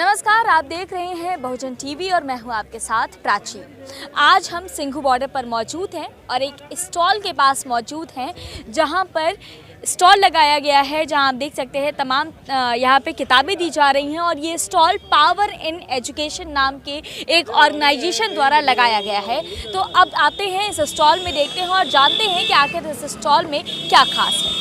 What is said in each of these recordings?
नमस्कार, आप देख रहे हैं बहुजन टीवी और मैं हूं आपके साथ प्राची। आज हम सिंघू बॉर्डर पर मौजूद हैं और एक स्टॉल के पास मौजूद हैं जहां पर स्टॉल लगाया गया है, जहां आप देख सकते हैं तमाम यहां पे किताबें दी जा रही हैं और ये स्टॉल पावर इन एजुकेशन नाम के एक ऑर्गेनाइजेशन द्वारा लगाया गया है। तो अब आते हैं इस स्टॉल में, देखते हैं और जानते हैं कि आखिर इस स्टॉल में क्या खास है।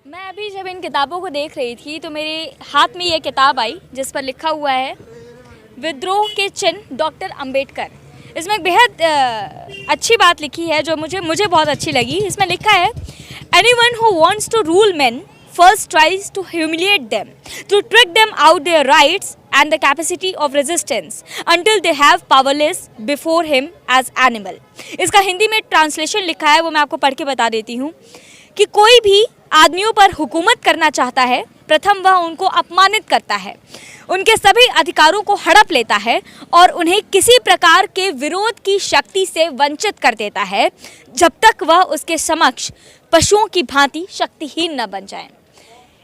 मैं अभी जब इन किताबों को देख रही थी तो मेरे हाथ में ये किताब आई जिस पर लिखा हुआ है विद्रोह के चिन्ह डॉक्टर अंबेडकर। इसमें एक बेहद अच्छी बात लिखी है जो मुझे बहुत अच्छी लगी। इसमें लिखा है anyone who wants to rule men first tries to humiliate them, to trick them out their rights and the capacity of resistance until they have powerless before him as animal। इसका हिंदी में ट्रांसलेशन लिखा है, वो मैं आपको पढ़ के बता देती हूँ कि कोई भी आदमियों पर हुकूमत करना चाहता है, प्रथम वह उनको अपमानित करता है, उनके सभी अधिकारों को हड़प लेता है और उन्हें किसी प्रकार के विरोध की शक्ति से वंचित कर देता है जब तक वह उसके समक्ष पशुओं की भांति शक्तिहीन न बन जाए।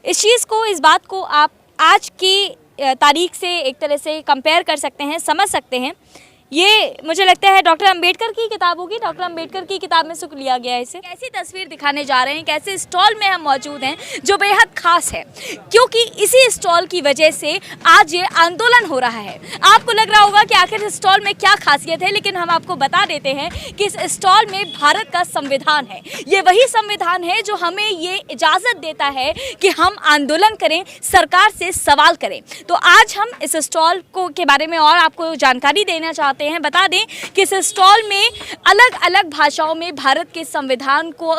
इस बात को आप आज की तारीख से एक तरह से कंपेयर कर सकते हैं, समझ सकते हैं। ये मुझे लगता है डॉक्टर अंबेडकर की किताब होगी, डॉक्टर अंबेडकर की किताब में से लिया गया है इसे। कैसी तस्वीर दिखाने जा रहे हैं, कैसे स्टॉल में हम मौजूद हैं जो बेहद खास है, क्योंकि इसी स्टॉल की वजह से आज ये आंदोलन हो रहा है। आपको लग रहा होगा कि आखिर इस स्टॉल में क्या खासियत है, लेकिन हम आपको बता देते हैं कि इस स्टॉल में भारत का संविधान है। ये वही संविधान है जो हमें ये इजाज़त देता है कि हम आंदोलन करें, सरकार से सवाल करें। तो आज हम इस स्टॉल के बारे में और आपको जानकारी देना चाहते हैं। बता दें कि इस स्टॉल में अलग अलग भाषाओं में भारत के संविधान को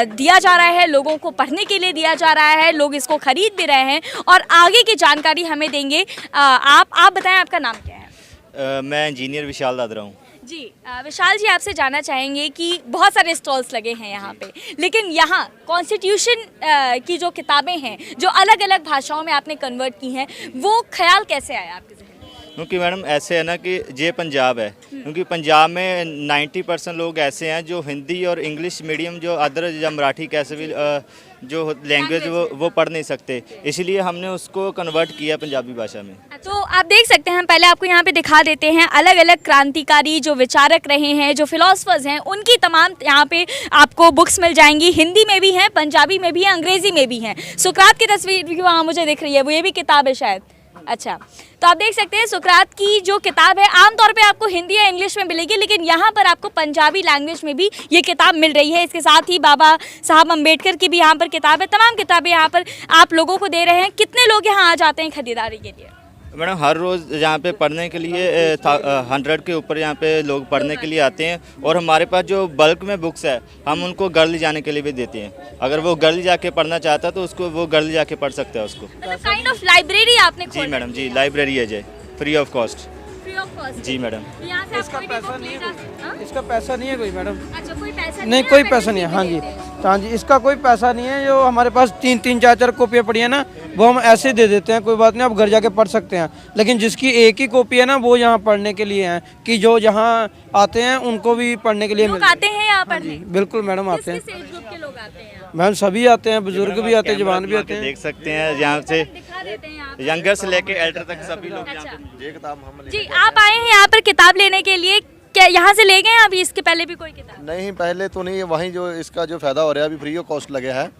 दिया जा रहा है, लोगों को पढ़ने के लिए दिया जा रहा है, लोग इसको खरीद भी रहे हैं और आगे की जानकारी हमें देंगे। आप बताएं, आपका नाम क्या है? मैं इंजीनियर विशाल दादरा हूँ जी। विशाल जी, आपसे जानना चाहेंगे कि बहुत सारे स्टॉल्स लगे हैं यहाँ पे, लेकिन यहाँ कॉन्स्टिट्यूशन की जो किताबें हैं जो अलग अलग भाषाओं में आपने कन्वर्ट की हैं, वो ख्याल कैसे आया आपके जहन में? क्योंकि मैडम ऐसे है ना कि ये पंजाब है, क्योंकि पंजाब में 90% लोग ऐसे हैं जो हिंदी और इंग्लिश मीडियम जो अदर या मराठी कैसे भी जो लैंग्वेज वो पढ़ नहीं सकते, इसलिए हमने उसको कन्वर्ट किया पंजाबी भाषा में। तो आप देख सकते हैं, हम पहले आपको यहाँ पे दिखा देते हैं अलग अलग क्रांतिकारी जो विचारक रहे हैं, जो फिलोसफर्स हैं, उनकी तमाम यहाँ पे आपको बुक्स मिल जाएंगी। हिंदी में भी हैं, पंजाबी में भी हैं, अंग्रेजी में भी हैं। सुकरात की तस्वीर भी वहाँ मुझे दिख रही है, वो ये भी किताब है शायद। अच्छा, तो आप देख सकते हैं सुकरात की जो किताब है आमतौर पे आपको हिंदी या इंग्लिश में मिलेगी, लेकिन यहाँ पर आपको पंजाबी लैंग्वेज में भी ये किताब मिल रही है। इसके साथ ही बाबा साहब अम्बेडकर की भी यहाँ पर किताब है। तमाम किताबें यहाँ पर आप लोगों को दे रहे हैं। कितने लोग यहाँ आ जाते हैं खरीदारी के लिए? मैडम हर रोज़ यहाँ पे पढ़ने के लिए 100 के ऊपर यहाँ पे लोग पढ़ने के लिए आते हैं और हमारे पास जो बल्क में बुक्स है हम उनको घर ले जाने के लिए भी देते हैं। अगर वो घर ले जाके पढ़ना चाहता है तो उसको वो घर ले जाके पढ़ सकता है उसको। काइंड ऑफ लाइब्रेरी आपने जी मैडम, जी लाइब्रेरी है जी, फ्री ऑफ कॉस्ट। जी मैडम। इसका पैसा नहीं है, इसका पैसा नहीं है कोई मैडम। अच्छा, कोई पैसा नहीं, कोई पैसा नहीं है। हाँ जी, हाँ जी, इसका कोई पैसा नहीं है। जो हमारे पास 3-3, 4-4 कॉपियाँ पड़ी है ना, वो हम ऐसे दे देते हैं, कोई बात नहीं, आप घर जाके पढ़ सकते हैं। लेकिन जिसकी एक ही कॉपी है ना, वो यहाँ पढ़ने के लिए है कि जो यहाँ आते हैं उनको भी पढ़ने के लिए आते हैं यहाँ पढ़ने। बिल्कुल मैडम, आते हैं। किस एज ग्रुप के लोग आते हैं? मैम सभी आते हैं, बुजुर्ग भी आते हैं, जवान भी आते हैं। देख सकते हैं यहाँ से यंगर से लेके एल्डर तक सभी लोग यहाँ पे। ये किताब हम जी, आप आए हैं यहाँ पर किताब लेने के लिए, क्या यहाँ से ले गए अभी इसके पहले भी कोई किताब? नहीं, पहले तो नहीं, वहीं जो इसका जो फायदा हो रहा है अभी फ्री ऑफ कॉस्ट लगे है।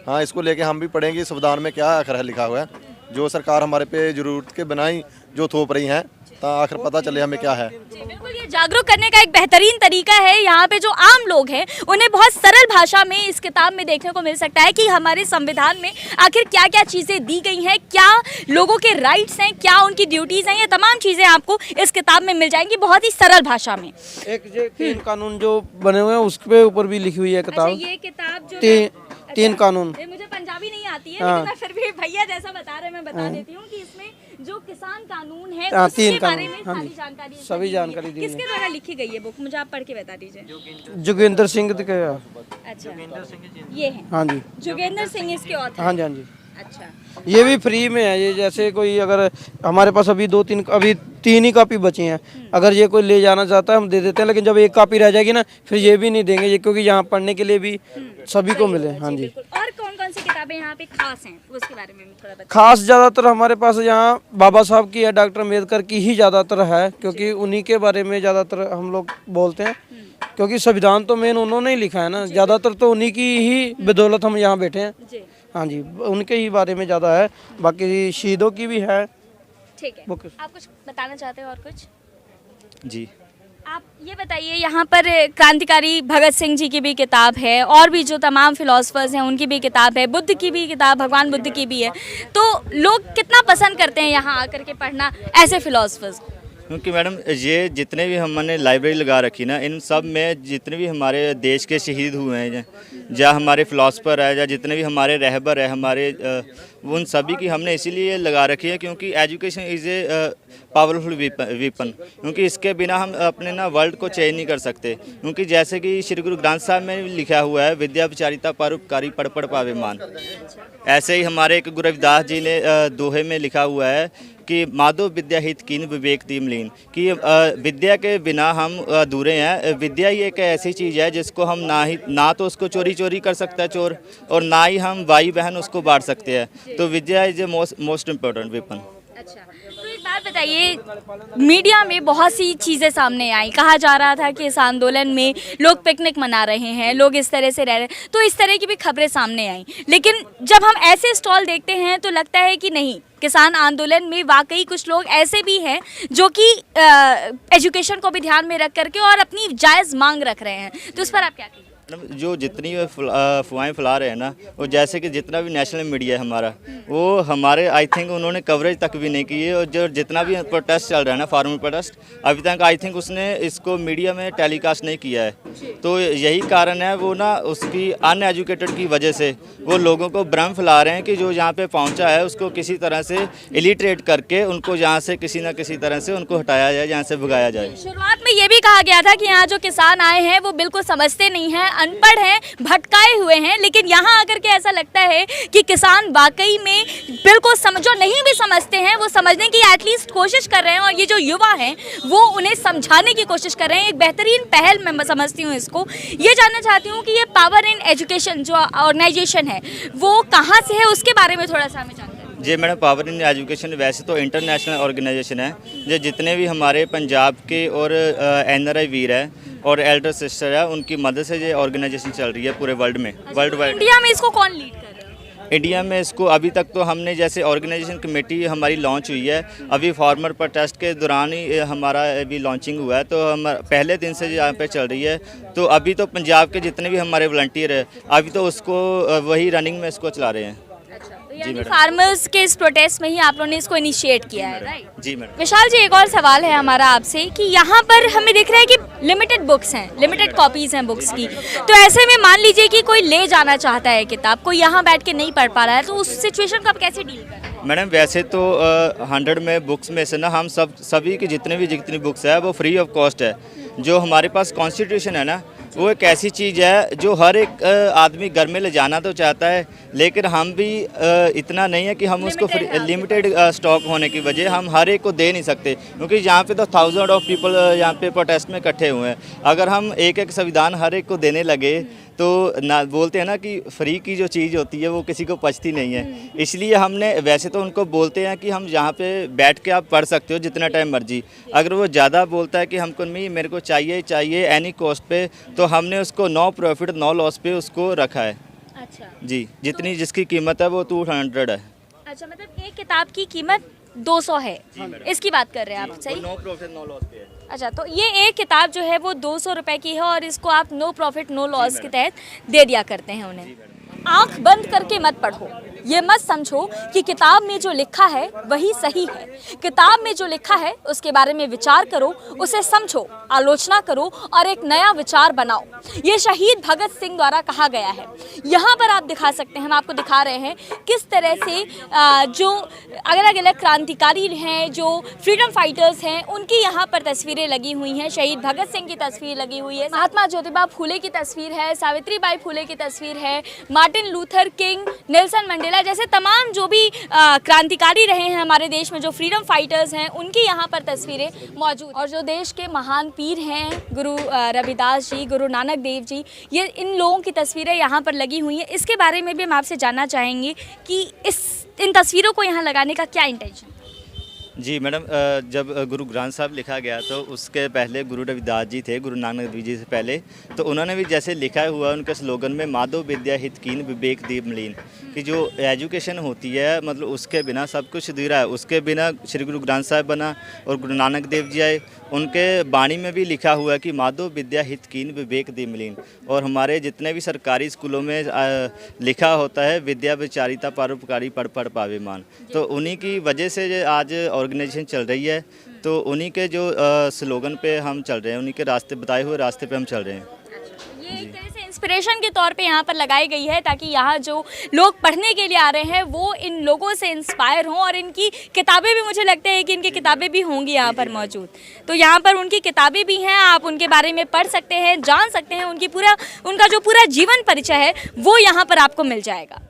हाँ, इसको लेके हम भी पढ़ेंगे संविधान में क्या आखिर है लिखा हुआ है, जो सरकार हमारे पे जरूरत के बनाई जो थोप रही है, तो आखिर पता चले हमें क्या है। जी बिल्कुल, ये जागरूक करने का एक बेहतरीन तरीका है। यहाँ पे जो आम लोग हैं उन्हें बहुत सरल भाषा में इस किताब में देखने को मिल सकता है कि हमारे संविधान में आखिर क्या क्या चीज़ें दी गई हैं, क्या लोगों के राइट्स हैं, क्या उनकी ड्यूटीज़ हैं। ये तमाम चीज़ें आपको इस किताब में मिल जाएंगी बहुत ही सरल भाषा में। एक जो 3 कानून जो बने हुए हैं उसके ऊपर भी लिखी हुई है किताब। अच्छा, ये किताब जो 3 कानून। मुझे पंजाबी नहीं आती है, लेकिन मैं फिर भी भैया जैसा बता रहे हैं, मैं बता देती हूँ कि इसमें जो किसान कानून है उसके बारे में सारी जानकारी, सभी जानकारी दी है। किसके द्वारा लिखी गई है बुक, मुझे आप पढ़ के बता दीजिए। जोगेंद्र सिंह के। अच्छा, ये है। हाँ जी, जोगेंद्र सिंह इसके ऑथर। हाँ जी, हाँ जी। अच्छा, ये भी फ्री में है। ये जैसे कोई अगर हमारे पास अभी तीन ही कॉपी बची हैं, अगर ये कोई ले जाना चाहता है हम दे देते हैं, लेकिन जब एक कॉपी रह जाएगी ना फिर ये भी नहीं देंगे ये, क्योंकि यहाँ पढ़ने के लिए भी सभी को मिले। हाँ जी। बिल्कुल। और कौन कौन सी किताबें यहाँ पे खास हैं उसके बारे में भी थोड़ा बताइए। खास ज़्यादातर हमारे पास यहाँ बाबा साहब की है, डॉक्टर अम्बेडकर की ही ज़्यादातर है, क्योंकि उन्हीं के बारे में ज़्यादातर हम लोग बोलते हैं, क्योंकि संविधान तो मेन उन्होंने ही लिखा है ना, ज़्यादातर तो उन्हीं की ही बदौलत हम यहाँ बैठे हैं। जी, हाँ जी, उनके ही बारे में ज़्यादा है, बाकी शहीदों की भी है। ठीक है। बुक। आप कुछ बताना चाहते हो और कुछ? जी। आप ये बताइए, यहाँ पर क्रांतिकारी भगत सिंह जी की भी किताब है और भी जो तमाम फिलोसफर्स हैं उनकी भी किताब है, बुद्ध की भी किताब, भगवान बुद्ध की भी है, तो लोग कितना पसंद करते हैं यहाँ आकर के पढ़ना ऐसे फिलोसफर्स को? क्योंकि मैडम ये जितने भी हमने लाइब्रेरी लगा रखी ना, इन सब में जितने भी हमारे देश के शहीद हुए हैं या हमारे फिलोसफर है या जितने भी हमारे रहबर है हमारे, उन सभी की हमने इसीलिए लगा रखी है क्योंकि education is a powerful weapon, क्योंकि इसके बिना हम अपने ना वर्ल्ड को चेंज नहीं कर सकते। क्योंकि जैसे कि श्री गुरु ग्रंथ साहब में लिखा हुआ है, विद्या विचारिता परोपकारी पढ़ पढ़ पावे मान। ऐसे ही हमारे एक गुरु रविदास जी ने दोहे में लिखा हुआ है कि माधव विद्या हित कीन विवेक तीम लीन, कि विद्या के बिना हम अधूरे हैं। विद्या ही एक ऐसी चीज़ है जिसको हम ना तो उसको चोरी कर सकता है चोर, और ना ही हम भाई बहन उसको बांट सकते हैं। तो vidya is a most important weapon. अच्छा, तो एक बात बताइए, मीडिया में बहुत सी चीज़ें सामने आई, कहा जा रहा था कि इस आंदोलन में लोग पिकनिक मना रहे हैं, लोग इस तरह से रह रहे हैं, तो इस तरह की भी खबरें सामने आई। लेकिन जब हम ऐसे स्टॉल देखते हैं तो लगता है कि नहीं, किसान आंदोलन में वाकई कुछ लोग ऐसे भी हैं जो कि एजुकेशन को भी ध्यान में रख करके और अपनी जायज़ मांग रख रहे हैं, तो उस पर आप क्या कहेंगे? जो जितनी अफवाहें फैला रहे हैं ना, वो जैसे कि जितना भी नेशनल मीडिया है हमारा, वो हमारे आई थिंक उन्होंने कवरेज तक भी नहीं की है। और जो जितना भी प्रोटेस्ट चल रहा है ना, फार्मर प्रोटेस्ट, अभी तक आई थिंक उसने इसको मीडिया में टेलीकास्ट नहीं किया है। तो यही कारण है, वो ना उसकी अनएजुकेटेड की वजह से वो लोगों को भ्रम फैला रहे हैं कि जो यहाँ पे पहुँचा है उसको किसी तरह से इलिटरेट करके उनको यहाँ से किसी न किसी तरह से उनको हटाया जाए, यहाँ से भगाया जाए। शुरुआत में ये भी कहा गया था कि यहाँ जो किसान आए हैं वो बिल्कुल समझते नहीं हैं, अनपढ़ हैं, भटकाए हुए हैं, लेकिन यहाँ आकर के ऐसा लगता है कि किसान वाकई में बिल्कुल जो नहीं भी समझते हैं वो समझने की एटलीस्ट कोशिश कर रहे हैं, और ये जो युवा हैं वो उन्हें समझाने की कोशिश कर रहे हैं। एक बेहतरीन पहल मैं समझती हूँ इसको। ये जानना चाहती हूँ कि ये पावर इन एजुकेशन जो ऑर्गेनाइजेशन है वो कहाँ से है, उसके बारे में थोड़ा सा हमें जानकारी। जी मैडम, पावर इन एजुकेशन वैसे तो इंटरनेशनल ऑर्गेनाइजेशन है, जो जितने भी हमारे पंजाब के और NRI वीर है और एल्डर सिस्टर है, उनकी मदद से ये ऑर्गेनाइजेशन चल रही है पूरे वर्ल्ड में, वर्ल्ड वाइड। इंडिया में इसको कौन लीड कर रहा है? इंडिया में इसको अभी तक तो हमने जैसे ऑर्गेनाइजेशन कमेटी हमारी लॉन्च हुई है, अभी फार्मर प्रोटेस्ट के दौरान ही हमारा अभी लॉन्चिंग हुआ है, तो हम पहले दिन से यहाँ पे चल रही है। तो अभी तो पंजाब के जितने भी हमारे वॉलंटियर है अभी तो उसको वही रनिंग में इसको चला रहे हैं। यानी फार्मर्स के इस प्रोटेस्ट में ही आप लोगों ने इसको इनिशिएट किया है, राइट? जी मैडम। विशाल जी, एक और सवाल है हमारा आपसे कि यहाँ पर हमें दिख रहा है कि लिमिटेड बुक्स हैं, लिमिटेड कॉपीज़ हैं बुक्स की, तो ऐसे में मान लीजिए कि कोई ले जाना चाहता है किताब, कोई यहाँ बैठ के नहीं पढ़ पा रहा है, तो उस सिचुएशन को आप कैसे डील कर रहे हैं? मैडम वैसे तो 100 में बुक्स में से ना हम सभी की जितनी बुक्स है वो फ्री ऑफ कॉस्ट है। जो हमारे पास कॉन्स्टिट्यूशन है ना, वो एक ऐसी चीज़ है जो हर एक आदमी घर में ले जाना तो चाहता है, लेकिन हम भी इतना नहीं है कि हम उसको लिमिटेड स्टॉक होने की वजह हम हर एक को दे नहीं सकते, क्योंकि यहाँ पे तो थाउजेंड ऑफ पीपल यहाँ पे प्रोटेस्ट में इकट्ठे हुए हैं। अगर हम एक एक संविधान हर एक को देने लगे तो ना, बोलते हैं ना कि फ्री की जो चीज़ होती है वो किसी को पचती नहीं है। इसलिए हमने वैसे तो उनको बोलते हैं कि हम यहाँ पे बैठ के आप पढ़ सकते हो जितना टाइम मर्जी। अगर वो ज़्यादा बोलता है कि हमको नहीं, मेरे को चाहिए एनी कॉस्ट पे, तो हमने उसको नो प्रॉफिट नो लॉस पे उसको रखा है। अच्छा जी, जितनी जिसकी कीमत है वो 200 है। अच्छा, मतलब एक किताब की कीमत 200 है, इसकी बात कर रहे हैं आप, सही? नो प्रॉफिट नो लॉस पे है। अच्छा, तो ये एक किताब जो है वो 200 रुपए की है और इसको आप नो प्रॉफिट नो लॉस के तहत दे दिया करते हैं उन्हें। आंख बंद करके मत पढ़ो, ये मत समझो कि किताब में जो लिखा है वही सही है। किताब में जो लिखा है उसके बारे में विचार करो, उसे समझो, आलोचना करो और एक नया विचार बनाओ। ये शहीद भगत सिंह द्वारा कहा गया है। यहाँ पर आप दिखा सकते हैं, हम आपको दिखा रहे हैं किस तरह से जो अलग अलग क्रांतिकारी हैं, जो फ्रीडम फाइटर्स हैं, उनकी यहाँ पर तस्वीरें लगी हुई हैं। शहीद भगत सिंह की तस्वीर लगी हुई है, महात्मा ज्योतिबा फूले की तस्वीर है, सावित्री बाई फूले की तस्वीर है, Martin Luther king, Nelson Mandela है, जैसे तमाम जो भी क्रांतिकारी रहे हैं हमारे देश में, जो फ्रीडम फाइटर्स हैं, उनकी यहाँ पर तस्वीरें मौजूद। और जो देश के महान पीर हैं, गुरु रविदास जी, गुरु नानक देव जी, ये इन लोगों की तस्वीरें यहाँ पर लगी हुई हैं। इसके बारे में भी हम आपसे जानना चाहेंगे कि इन तस्वीरों को यहाँ लगाने का क्या इंटेंशन? जी मैडम, जब गुरु ग्रंथ साहब लिखा गया तो उसके पहले गुरु रविदास जी थे, गुरु नानक देव जी से पहले, तो उन्होंने भी जैसे लिखा हुआ उनके स्लोगन में माधव विद्या हित कीन विवेक दीप मलीन, कि जो एजुकेशन होती है मतलब उसके बिना सब कुछ अधूरा है। उसके बिना श्री गुरु ग्रंथ साहब बना और गुरु नानक देव जी आए, उनके बाणी में भी लिखा हुआ है कि माधव विद्या हित कीन विवेक दीप मलीन। और हमारे जितने भी सरकारी स्कूलों में लिखा होता है विद्या विचारिता परोपकारी पढ़ पढ़ पावे मान, तो उन्हीं की वजह से आज ऑर्गेनाइजेशन चल रही है। तो उन्हीं के जो स्लोगन पे हम चल रहे हैं, उन्हीं के रास्ते बताए हुए रास्ते पे हम चल रहे हैं। ये एक तरह से इंस्पिरेशन के तौर पे यहाँ पर लगाई गई है, ताकि यहाँ जो लोग पढ़ने के लिए आ रहे हैं वो इन लोगों से इंस्पायर हों। और इनकी किताबें भी, मुझे लगता है कि इनकी किताबें भी होंगी यहाँ पर मौजूद, तो यहाँ पर उनकी किताबें भी हैं, आप उनके बारे में पढ़ सकते हैं, जान सकते हैं। उनका जो पूरा जीवन परिचय है वो यहाँ पर आपको मिल जाएगा।